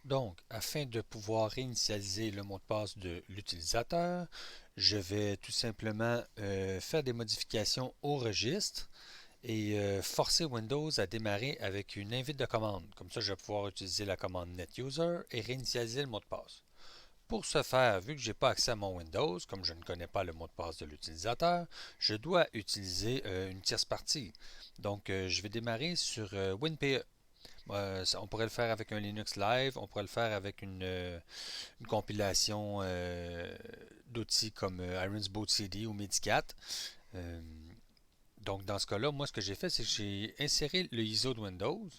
Donc, afin de pouvoir réinitialiser le mot de passe de l'utilisateur, je vais tout simplement faire des modifications au registre et forcer Windows à démarrer avec une invite de commande. Comme ça, je vais pouvoir utiliser la commande NetUser et réinitialiser le mot de passe. Pour ce faire, vu que je n'ai pas accès à mon Windows, comme je ne connais pas le mot de passe de l'utilisateur, je dois utiliser une tierce partie. Donc, je vais démarrer sur WinPE. On pourrait le faire avec un Linux Live, on pourrait le faire avec une compilation d'outils comme Irons Boot CD ou Medicat. Euh, donc dans ce cas-là, moi ce que j'ai fait, c'est que j'ai inséré le ISO de Windows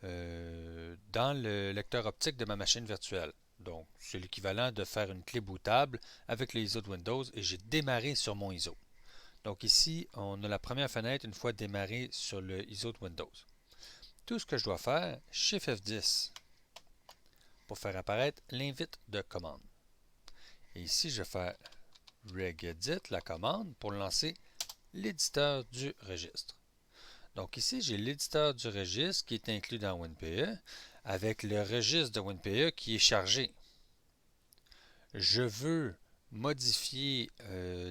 dans le lecteur optique de ma machine virtuelle. Donc c'est l'équivalent de faire une clé bootable avec le ISO de Windows et j'ai démarré sur mon ISO. Donc ici, on a la première fenêtre une fois démarré sur le ISO de Windows. Tout ce que je dois faire, Shift F10 pour faire apparaître l'invite de commande. Et ici, je vais faire regedit, la commande, pour lancer l'éditeur du registre. Donc ici, j'ai l'éditeur du registre qui est inclus dans WinPE avec le registre de WinPE qui est chargé. Je veux modifier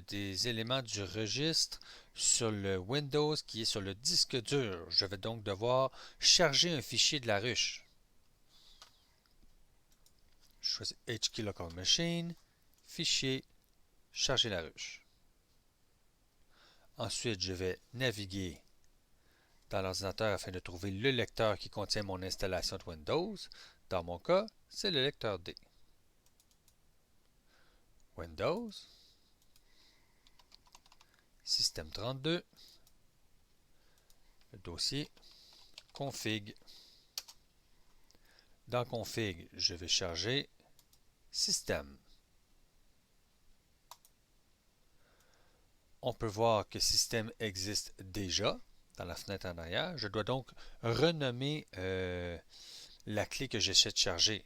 des éléments du registre sur le Windows qui est sur le disque dur. Je vais donc devoir charger un fichier de la ruche. Je choisis HKey Local Machine, fichier, charger la ruche. Ensuite, je vais naviguer dans l'ordinateur afin de trouver le lecteur qui contient mon installation de Windows. Dans mon cas, c'est le lecteur D. Windows, Système 32, le dossier Config. Dans Config, je vais charger Système. On peut voir que Système existe déjà dans la fenêtre en arrière. Je dois donc renommer la clé que j'essaie de charger.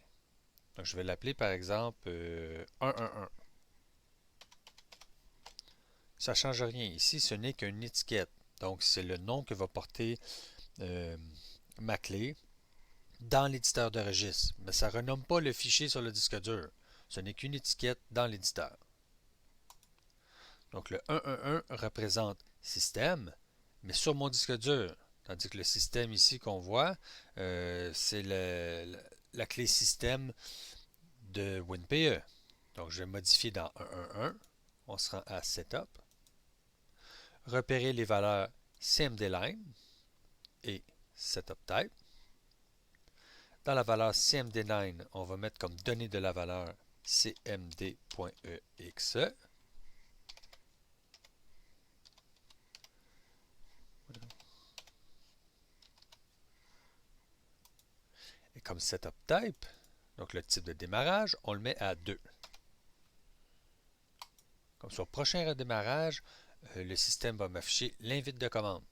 Donc, je vais l'appeler par exemple 111. Ça ne change rien ici, ce n'est qu'une étiquette. Donc, c'est le nom que va porter ma clé dans l'éditeur de registre. Mais ça ne renomme pas le fichier sur le disque dur. Ce n'est qu'une étiquette dans l'éditeur. Donc, le 111 représente système, mais sur mon disque dur. Tandis que le système ici qu'on voit, c'est la clé système de WinPE. Donc, je vais modifier dans 111. On se rend à Setup. Repérer les valeurs CMD-Line et Setup Type. Dans la valeur CMD9, on va mettre comme donnée de la valeur cmd.exe. Et comme Setup Type, donc le type de démarrage, on le met à 2. Comme sur le prochain redémarrage, le système va m'afficher l'invite de commande.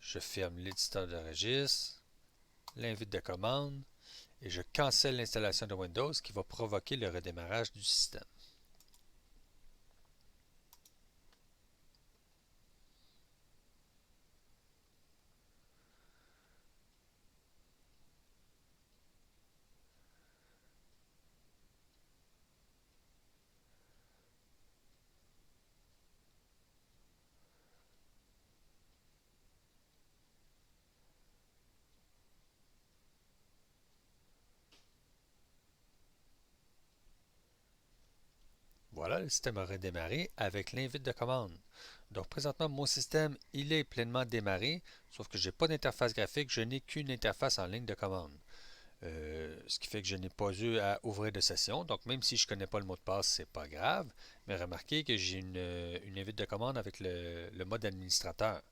Je ferme l'éditeur de registre, l'invite de commande, et je cancelle l'installation de Windows qui va provoquer le redémarrage du système. Voilà, le système a redémarré avec l'invite de commande. Donc présentement, mon système, il est pleinement démarré, sauf que je n'ai pas d'interface graphique, je n'ai qu'une interface en ligne de commande. Ce qui fait que je n'ai pas eu à ouvrir de session. Donc même si je ne connais pas le mot de passe, c'est pas grave. Mais remarquez que j'ai une invite de commande avec le mode administrateur.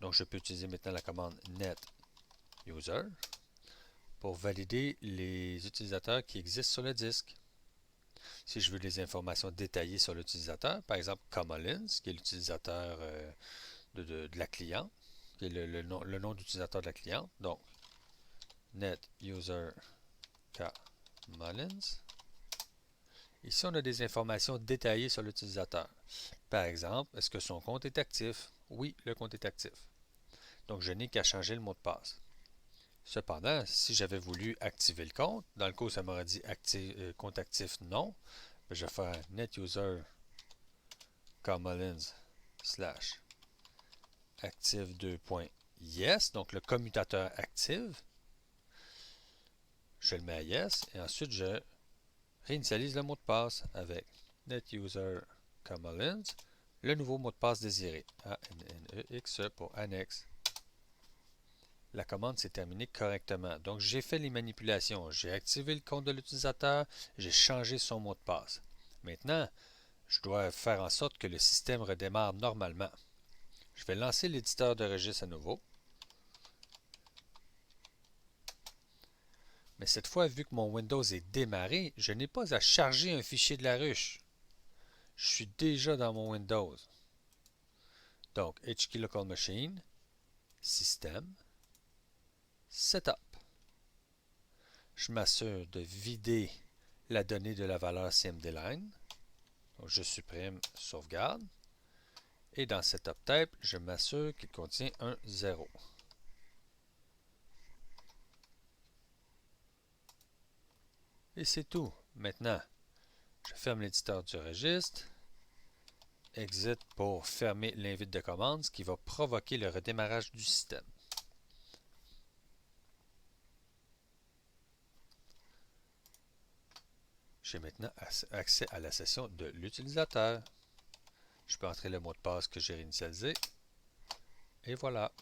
Donc je peux utiliser maintenant la commande net user pour valider les utilisateurs qui existent sur le disque. Si je veux des informations détaillées sur l'utilisateur, par exemple Kamolins, qui est l'utilisateur de la cliente, qui est le nom d'utilisateur de la cliente. Donc, net user Kamolins. Ici, on a des informations détaillées sur l'utilisateur. Par exemple, est-ce que son compte est actif? Oui, le compte est actif. Donc, je n'ai qu'à changer le mot de passe. Cependant, si j'avais voulu activer le compte, dans le cas où ça m'aurait dit compte actif non, je vais faire netuser Carmelins slash active 2.yes, donc le commutateur active. Je le mets à yes et ensuite je réinitialise le mot de passe avec netuser Carmelins, le nouveau mot de passe désiré, ANNEX pour annexe. La commande s'est terminée correctement. Donc, j'ai fait les manipulations. J'ai activé le compte de l'utilisateur. J'ai changé son mot de passe. Maintenant, je dois faire en sorte que le système redémarre normalement. Je vais lancer l'éditeur de registre à nouveau. Mais cette fois, vu que mon Windows est démarré, je n'ai pas à charger un fichier de la ruche. Je suis déjà dans mon Windows. Donc, HKey Local Machine, Système, Setup. Je m'assure de vider la donnée de la valeur cmdline. Donc, je supprime sauvegarde. Et dans Setup Type, je m'assure qu'il contient un 0. Et c'est tout. Maintenant, je ferme l'éditeur du registre. Exit pour fermer l'invite de commande, ce qui va provoquer le redémarrage du système. J'ai maintenant accès à la session de l'utilisateur. Je peux entrer le mot de passe que j'ai réinitialisé. Et voilà.